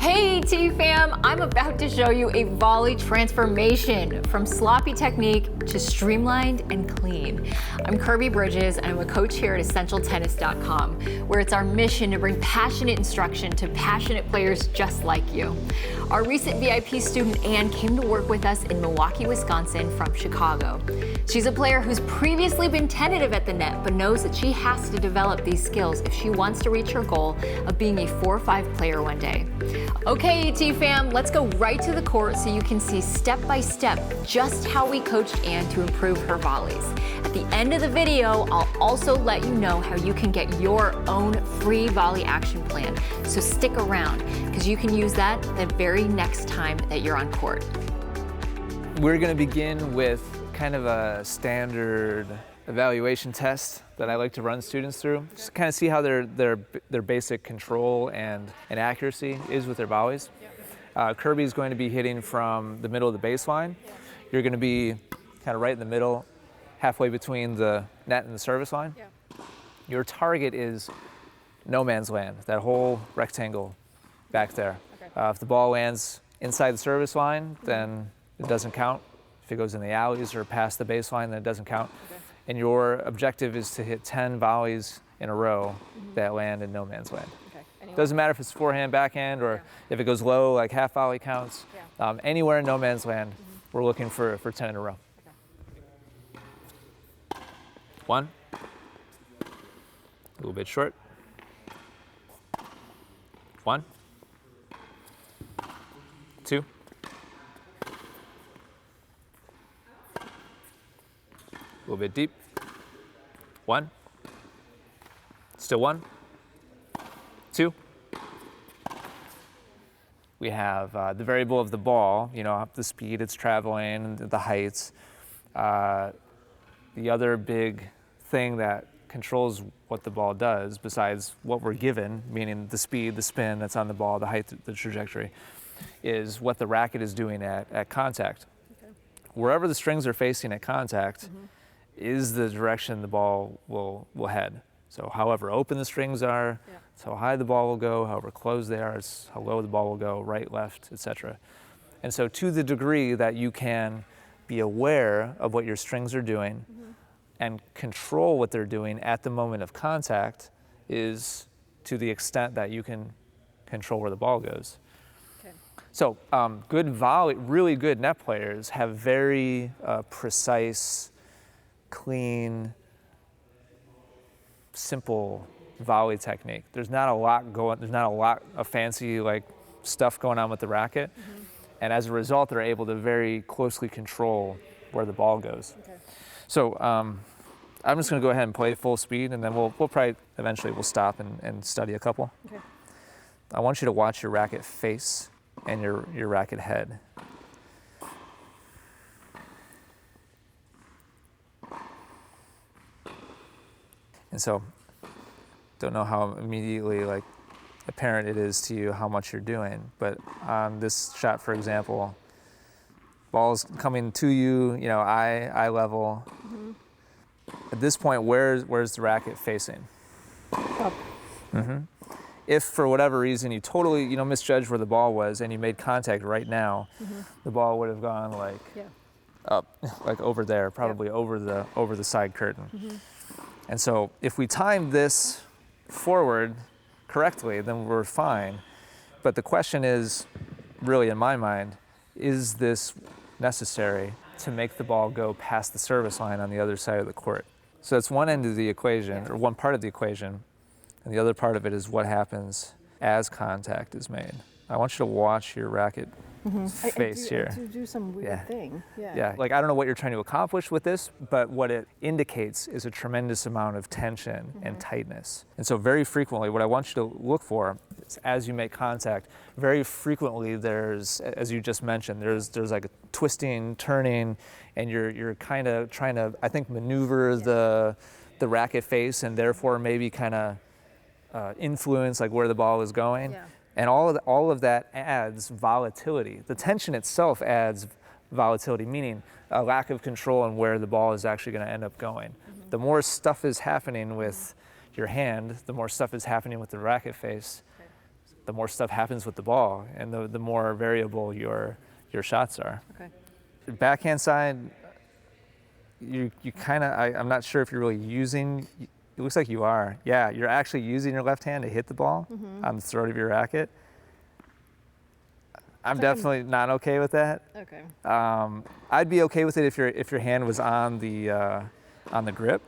Hey T fam, I'm about to show you a volley transformation from sloppy technique to streamlined and clean. I'm Kirby Bridges and I'm a coach here at EssentialTennis.com, where it's our mission to bring passionate instruction to passionate players just like you. Our recent VIP student Anne came to work with us in Milwaukee, Wisconsin from Chicago. She's a player who's previously been tentative at the net, but knows that she has to develop these skills if she wants to reach her goal of being a 4-5 player one day. Okay, ET fam, let's go right to the court so you can see step by step just how we coached Anne to improve her volleys. At the end of the video, I'll also let you know how you can get your own free volley action plan. So stick around, because you can use that the very next time that you're on court. We're going to begin with kind of a standard evaluation test that I like to run students through, just to kind of see how their basic control and accuracy is with their volleys. Kirby is going to be hitting from the middle of the baseline. You're going to be kind of right in the middle, halfway between the net and the service line. Your target is no man's land, that whole rectangle back there. If the ball lands inside the service line, then it doesn't count. If it goes in the alleys or past the baseline, then it doesn't count. And your objective is to hit 10 volleys in a row that land in no man's land. Doesn't matter if it's forehand, backhand, or if it goes low, like half volley counts. Anywhere in no man's land, we're looking for 10 in a row. 1, a little bit short. 1, 2, a little bit deep. 1, still 1, 2. We have the variable of the ball, you know, the speed it's traveling, the heights. The other big thing that controls what the ball does, besides what we're given, meaning the speed, the spin that's on the ball, the height, the trajectory, is what the racket is doing at contact. Wherever the strings are facing at contact, is the direction the ball will head. So however open the strings are, it's how high the ball will go, however closed they are, it's how low the ball will go, right, left, etc. And so to the degree that you can be aware of what your strings are doing and control what they're doing at the moment of contact is to the extent that you can control where the ball goes. So good volley, really good net players have very precise, clean, simple volley technique. There's not a lot of fancy like stuff going on with the racket, and as a result, they're able to very closely control where the ball goes. So I'm just going to go ahead and play full speed, and then we'll probably eventually we'll stop and study a couple. I want you to watch your racket face and your racket head. And so, don't know how immediately like apparent it is to you how much you're doing, but on this shot, for example, ball's coming to you, you know, eye level. At this point, where's the racket facing? Up. If for whatever reason you totally, you know, misjudged where the ball was and you made contact right now, the ball would have gone like up, like over there, probably over the side curtain. And so if we time this forward correctly, then we're fine. But the question is, really in my mind, is this necessary to make the ball go past the service line on the other side of the court? So that's one end of the equation, or one part of the equation, and the other part of it is what happens as contact is made. I want you to watch your racket face here. To do some weird thing. Like I don't know what you're trying to accomplish with this, but what it indicates is a tremendous amount of tension and tightness. And so very frequently, what I want you to look for is as you make contact, very frequently there's, as you just mentioned, there's like a twisting, turning, and you're kind of trying to, I think, maneuver the racket face and therefore maybe kind of influence like where the ball is going. And all of that adds volatility. The tension itself adds volatility, meaning a lack of control on where the ball is actually going to end up going. The more stuff is happening with your hand, the more stuff is happening with the racket face. the more stuff happens with the ball, and the more variable your shots are. Okay. Backhand side, you kind of, I'm not sure if you're really using, it looks like you are. Yeah, you're actually using your left hand to hit the ball on the throat of your racket. I'm definitely not okay with that. Okay. I'd be okay with it if your hand was on the grip.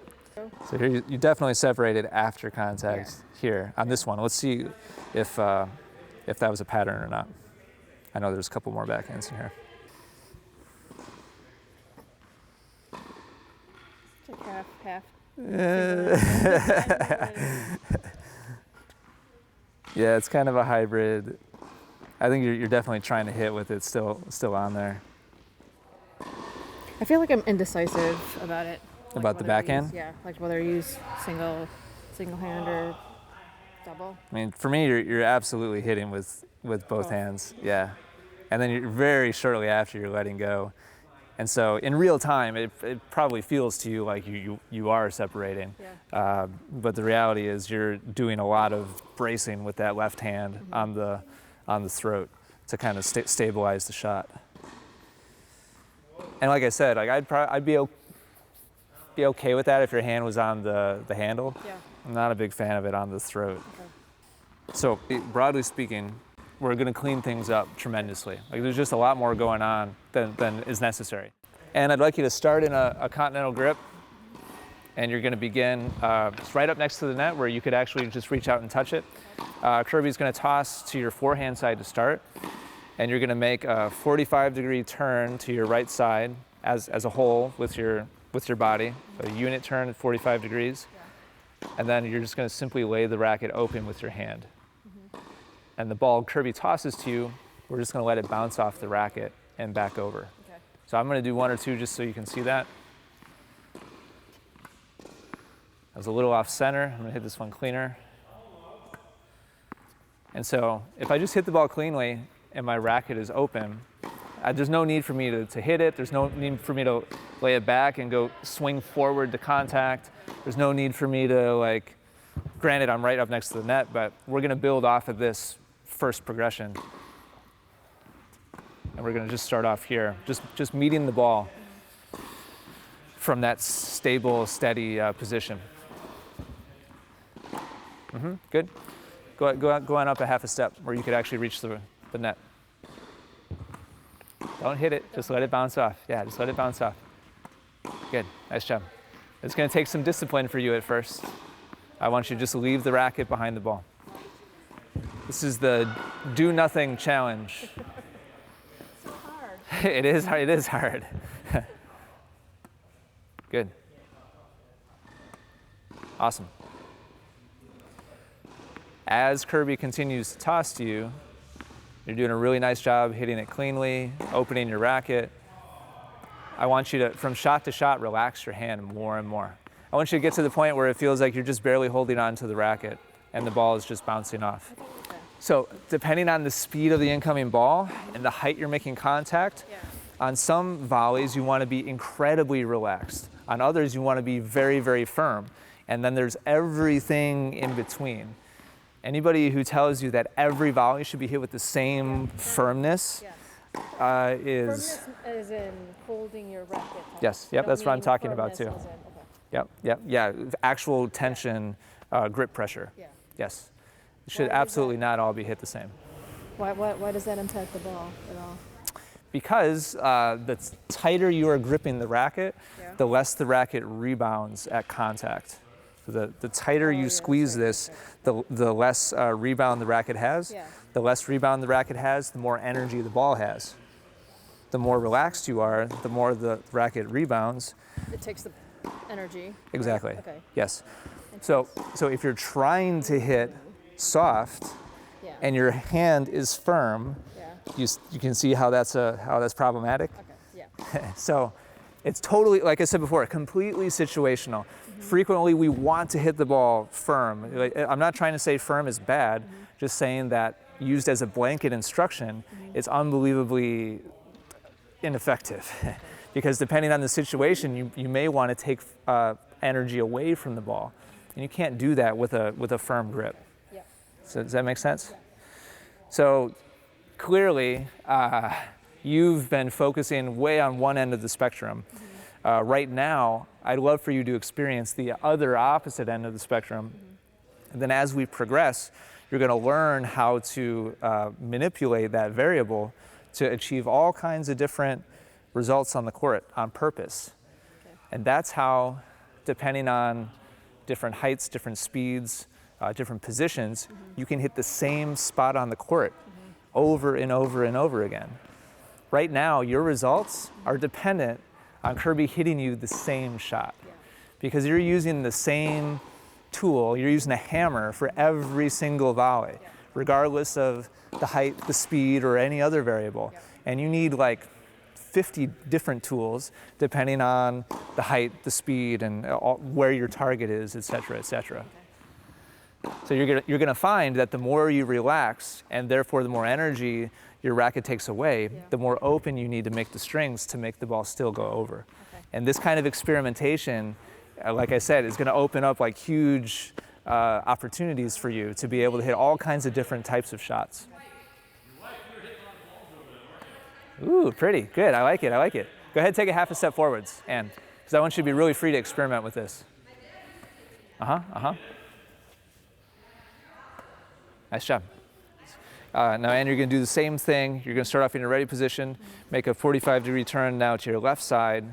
So here you definitely separated after contact here on this one. Let's see if that was a pattern or not. I know there's a couple more backhands in here. It's like half. Yeah, it's kind of a hybrid. I think you're definitely trying to hit with it still on there. I feel like I'm indecisive about it. Like About the backhand? Yeah, like whether you use single hand or double. I mean, for me, you're absolutely hitting with both hands. Yeah, and then you're very shortly after you're letting go, and so in real time, it probably feels to you like you are separating. Yeah. But the reality is you're doing a lot of bracing with that left hand on the throat to kind of stabilize the shot. And like I said, like I'd be okay with that if your hand was on the handle. Yeah. I'm not a big fan of it on the throat. Okay. So broadly speaking, we're going to clean things up tremendously. Like there's just a lot more going on than is necessary. And I'd like you to start in a continental grip, and you're going to begin right up next to the net where you could actually just reach out and touch it. Kirby's going to toss to your forehand side to start, and you're going to make a 45-degree turn to your right side as a whole with your body, so a unit turn at 45 degrees, and then you're just going to simply lay the racket open with your hand. And the ball Kirby tosses to you, we're just going to let it bounce off the racket and back over. Okay. So I'm going to do one or two just so you can see that. I was a little off center. I'm going to hit this one cleaner. And so if I just hit the ball cleanly and my racket is open, there's no need for me to hit it. There's no need for me to lay it back and go swing forward to contact. There's no need for me to, granted I'm right up next to the net, but we're going to build off of this first progression. And we're going to just start off here, just meeting the ball from that stable, steady position. Good. Go on up a half a step where you could actually reach the net. Don't hit it, just let it bounce off. Yeah, just let it bounce off. Good, nice job. It's going to take some discipline for you at first. I want you to just leave the racket behind the ball. This is the do nothing challenge. It's hard. It is hard. Good. Awesome. As Kirby continues to toss to you, you're doing a really nice job hitting it cleanly, opening your racket. I want you to, from shot to shot, relax your hand more and more. I want you to get to the point where it feels like you're just barely holding on to the racket and the ball is just bouncing off. So depending on the speed of the incoming ball and the height you're making contact, on some volleys you want to be incredibly relaxed. On others you want to be very, very firm. And then there's everything in between. Anybody who tells you that every volley should be hit with the same firmness is... Firmness as in holding your racket tight. Yes, yep, that's what I'm talking about too. Okay. Yep, yeah, actual tension, grip pressure. Yeah. Yes, it should absolutely not all be hit the same. Why does that impact the ball at all? Because the tighter you are gripping the racket, the less the racket rebounds at contact. The tighter you squeeze this, the less rebound the racket has. Yeah. The less rebound the racket has, the more energy the ball has. The more relaxed you are, the more the racket rebounds. It takes the energy. Exactly. Right? Okay. Yes. So if you're trying to hit soft and your hand is firm, you can see how that's problematic. Okay. Yeah. So it's totally, like I said before, completely situational. Frequently we want to hit the ball firm. I'm not trying to say firm is bad, just saying that used as a blanket instruction, it's unbelievably ineffective. Because depending on the situation, you may want to take energy away from the ball. And you can't do that with a firm grip. Yeah. So does that make sense? So clearly, you've been focusing way on one end of the spectrum. Right now, I'd love for you to experience the other opposite end of the spectrum. And then as we progress, you're going to learn how to manipulate that variable to achieve all kinds of different results on the court on purpose. Okay. And that's how, depending on different heights, different speeds, different positions, you can hit the same spot on the court over and over and over again. Right now, your results are dependent on Kirby hitting you the same shot, because you're using the same tool, you're using a hammer for every single volley, regardless of the height, the speed, or any other variable. And you need like 50 different tools depending on the height, the speed, and where your target is, et cetera, et cetera. So you're gonna find that the more you relax, and therefore the more energy your racket takes away, the more open you need to make the strings to make the ball still go over. Okay. And this kind of experimentation, like I said, is gonna open up like huge opportunities for you to be able to hit all kinds of different types of shots. Ooh, pretty, good, I like it, I like it. Go ahead, take a half a step forwards, and because I want you to be really free to experiment with this. Nice job. Now, Ann, you're going to do the same thing. You're going to start off in your ready position, make a 45-degree turn now to your left side,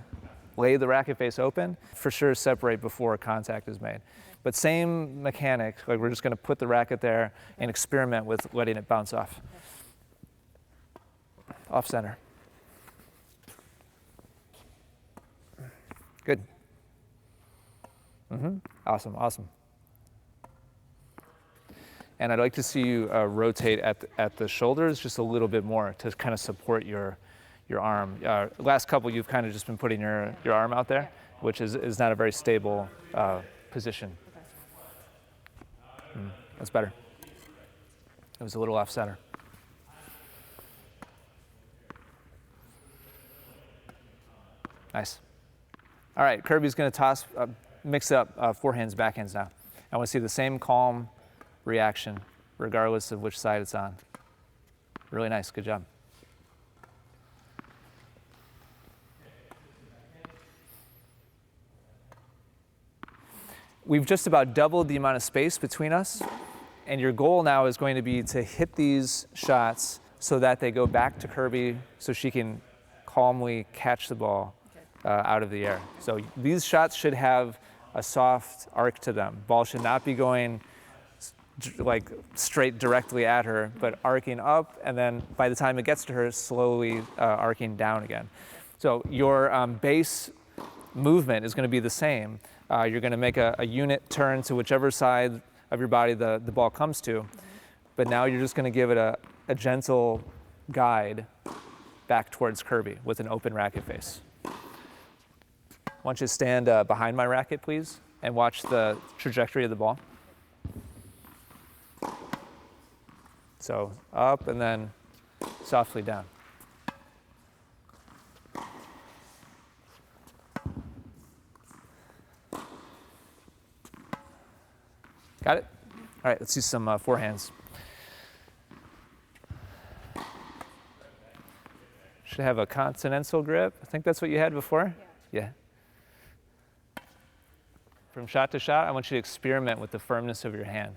lay the racket face open. For sure, separate before contact is made. But same mechanic, like we're just going to put the racket there and experiment with letting it bounce off. Off center. Good. Awesome, awesome. And I'd like to see you rotate at the shoulders just a little bit more to kind of support your arm. Last couple, you've kind of just been putting your arm out there, which is not a very stable position. That's better. It was a little off center. Nice. All right, Kirby's going to mix up forehands, backhands now. I want to see the same calm reaction, regardless of which side it's on. Really nice, good job. We've just about doubled the amount of space between us, and your goal now is going to be to hit these shots so that they go back to Kirby so she can calmly catch the ball out of the air. So these shots should have a soft arc to them. Ball should not be going like straight directly at her, but arcing up, and then by the time it gets to her, slowly arcing down again. So your base movement is going to be the same. You're going to make a unit turn to whichever side of your body the ball comes to, but now you're just going to give it a gentle guide back towards Kirby with an open racket face. Why don't you stand behind my racket, please, and watch the trajectory of the ball. So up and then softly down. Got it? All right, let's do some forehands. Should have a continental grip. I think that's what you had before? Yeah. From shot to shot, I want you to experiment with the firmness of your hand.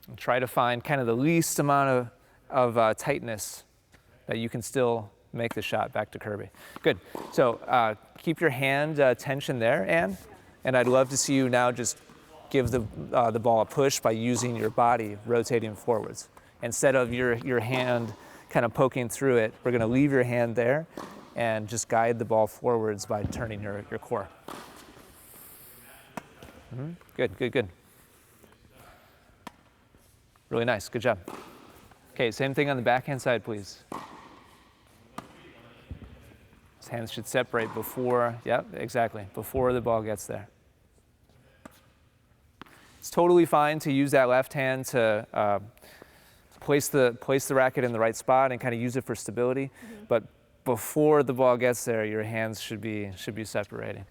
And try to find kind of the least amount of tightness that you can still make the shot back to Kirby. Good. So keep your hand tension there, Ann. And I'd love to see you now just give the ball a push by using your body rotating forwards. Instead of your hand kind of poking through it, we're going to leave your hand there and just guide the ball forwards by turning your core. Good, good, good. Really nice, good job. Okay, same thing on the backhand side, please. His hands should separate before, yep, exactly, before the ball gets there. It's totally fine to use that left hand to place the racket in the right spot and kind of use it for stability, but before the ball gets there, your hands should be separating.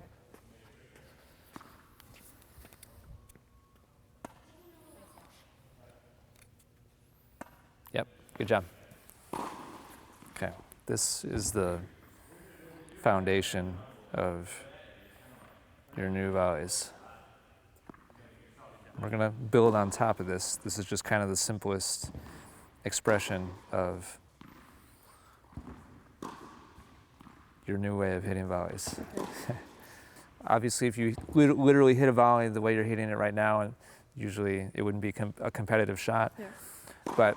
Good job. Okay, this is the foundation of your new volleys. We're gonna build on top of this. This is just kind of the simplest expression of your new way of hitting volleys. Obviously, if you literally hit a volley the way you're hitting it right now, and usually it wouldn't be a competitive shot. Yeah. But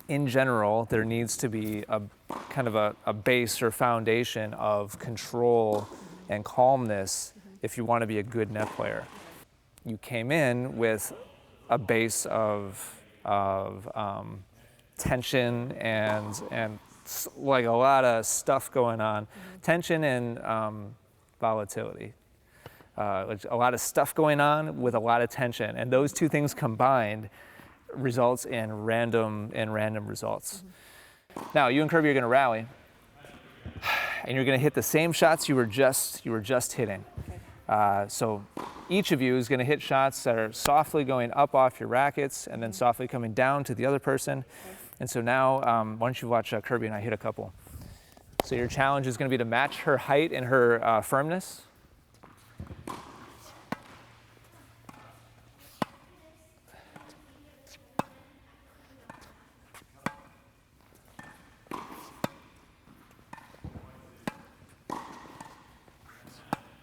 in general, there needs to be a kind of a base or foundation of control and calmness if you want to be a good net player. You came in with a base of tension and like a lot of stuff going on, tension and volatility. Like a lot of stuff going on with a lot of tension, and those two things combined results in random results. Now you and Kirby are going to rally, and you're going to hit the same shots you were just hitting. So each of you is going to hit shots that are softly going up off your rackets and then softly coming down to the other person. And so now, why don't you watch Kirby and I hit a couple. So your challenge is going to be to match her height and her firmness.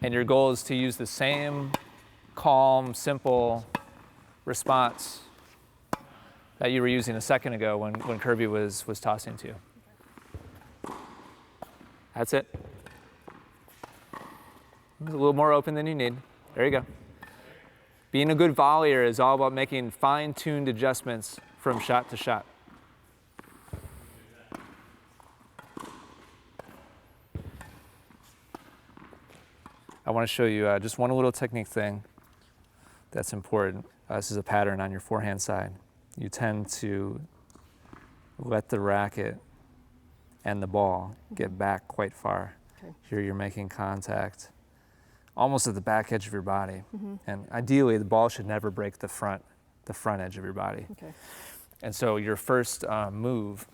And your goal is to use the same calm, simple response that you were using a second ago when Kirby was tossing to you. That's it. A little more open than you need. There you go. Being a good volleyer is all about making fine-tuned adjustments from shot to shot. I want to show you just one little technique thing that's important. This is a pattern on your forehand side. You tend to let the racket and the ball get back quite far. Okay. Here you're making contact almost at the back edge of your body. And ideally, the ball should never break the front edge of your body. Okay. And so your first move,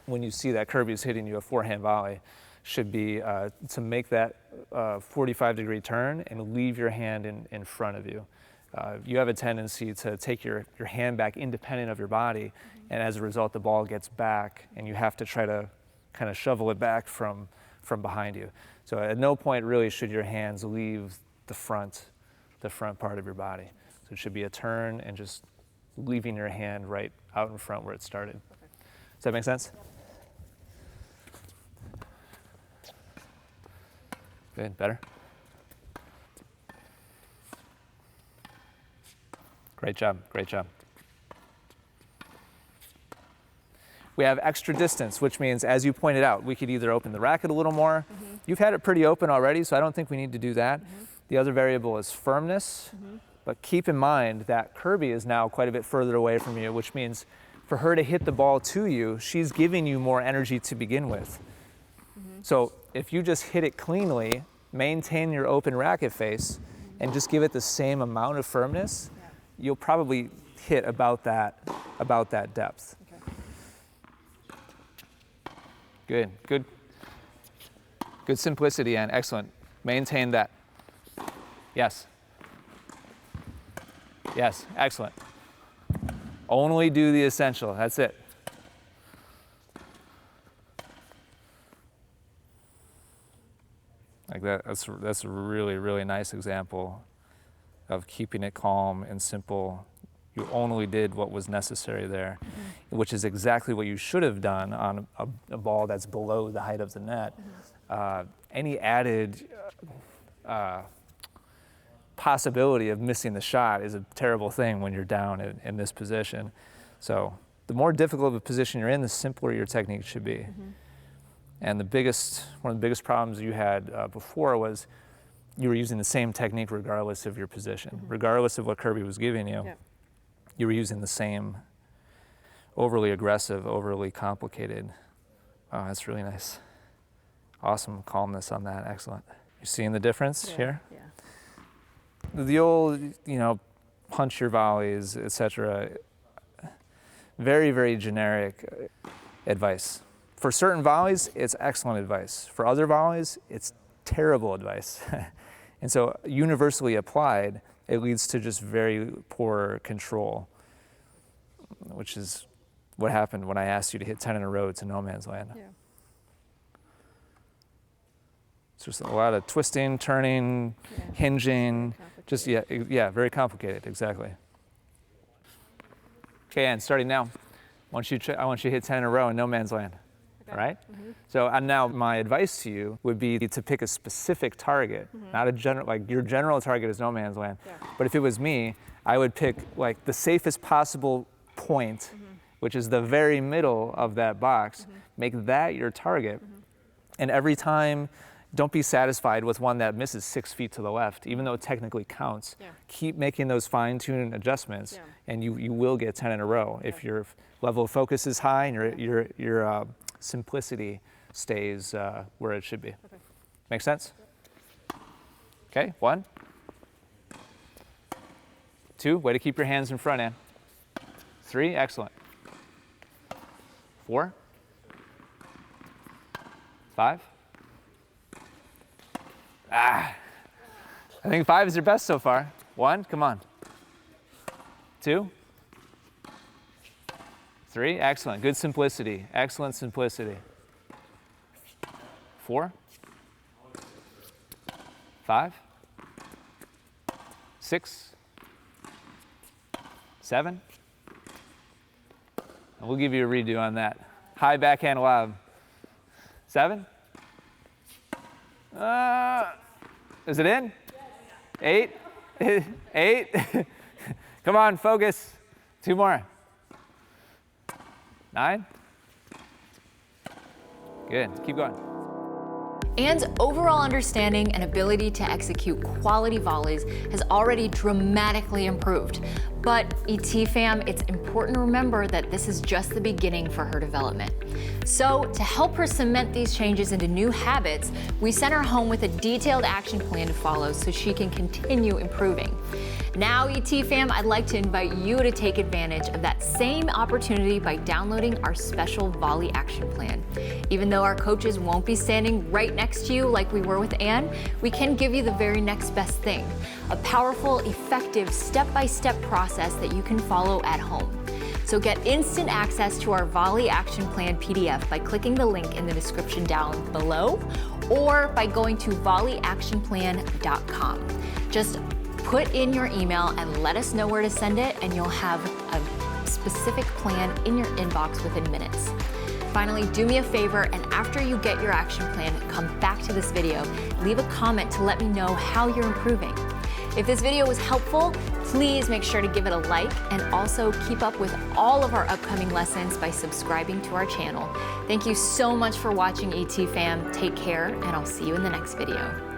when you see that Kirby's hitting you a forehand volley, should be to make that 45-degree turn and leave your hand in front of you. You have a tendency to take your hand back independent of your body, and as a result, the ball gets back, and you have to try to kind of shovel it back from behind you. So at no point really should your hands leave the front part of your body. So it should be a turn and just leaving your hand right out in front where it started. Okay. Does that make sense? Good, better? Great job, great job. We have extra distance, which means, as you pointed out, we could either open the racket a little more. You've had it pretty open already, so I don't think we need to do that. The other variable is firmness, but keep in mind that Kirby is now quite a bit further away from you, which means for her to hit the ball to you, she's giving you more energy to begin with. So if you just hit it cleanly, maintain your open racket face, and just give it the same amount of firmness, you'll probably hit about that depth. Okay. Good simplicity, and excellent. Maintain that. Yes, excellent. Only do the essential, that's it. Like that's a really, really nice example of keeping it calm and simple. You only did what was necessary there, which is exactly what you should have done on a ball that's below the height of the net. Any added possibility of missing the shot is a terrible thing when you're down in this position. So the more difficult of a position you're in, the simpler your technique should be. And one of the biggest problems you had before was you were using the same technique regardless of your position, regardless of what Kirby was giving you. Yeah. You were using the same overly aggressive, overly complicated. Oh, that's really nice. Awesome calmness on that, excellent. You seeing the difference here? Yeah. The old, punch your volleys, etc. very, very generic advice. For certain volleys, it's excellent advice. For other volleys, it's terrible advice. And so universally applied, it leads to just very poor control, which is what happened when I asked you to hit 10 in a row to no man's land. Yeah. It's just a lot of twisting, turning, hinging, just, yeah, very complicated, exactly. Okay, and starting now, I want you to hit 10 in a row in no man's land. Okay. All right? Mm-hmm. So now my advice to you would be to pick a specific target, not a general, like your general target is no man's land. Yeah. But if it was me, I would pick like the safest possible point, which is the very middle of that box, make that your target. And every time, don't be satisfied with one that misses 6 feet to the left, even though it technically counts. Yeah. Keep making those fine-tuned adjustments, and you will get 10 in a row if your level of focus is high and your simplicity stays where it should be. Okay. Make sense? Okay, 1, 2, way to keep your hands in front, Ann. 3, excellent. 4, 5. I think 5 is your best so far. 1, come on. 2, 3, excellent. Good simplicity. Excellent simplicity. 4, 5, 6, 7. And we'll give you a redo on that. High backhand lob. 7. Is it in? 8? 8? Come on, focus. 2 more. 9? Good, keep going. Ann's overall understanding and ability to execute quality volleys has already dramatically improved. But ET fam, it's important to remember that this is just the beginning for her development. So to help her cement these changes into new habits, we sent her home with a detailed action plan to follow so she can continue improving. Now, ET fam, I'd like to invite you to take advantage of that same opportunity by downloading our special Volley action plan. Even though our coaches won't be standing right next to you like we were with Ann, we can give you the very next best thing, a powerful, effective, step-by-step process that you can follow at home. So get instant access to our Volley Action Plan PDF by clicking the link in the description down below or by going to volleyactionplan.com. Just put in your email and let us know where to send it, and you'll have a specific plan in your inbox within minutes. Finally, do me a favor, and after you get your action plan, come back to this video, leave a comment to let me know how you're improving. If this video was helpful, please make sure to give it a like, and also keep up with all of our upcoming lessons by subscribing to our channel. Thank you so much for watching, ET fam. Take care, and I'll see you in the next video.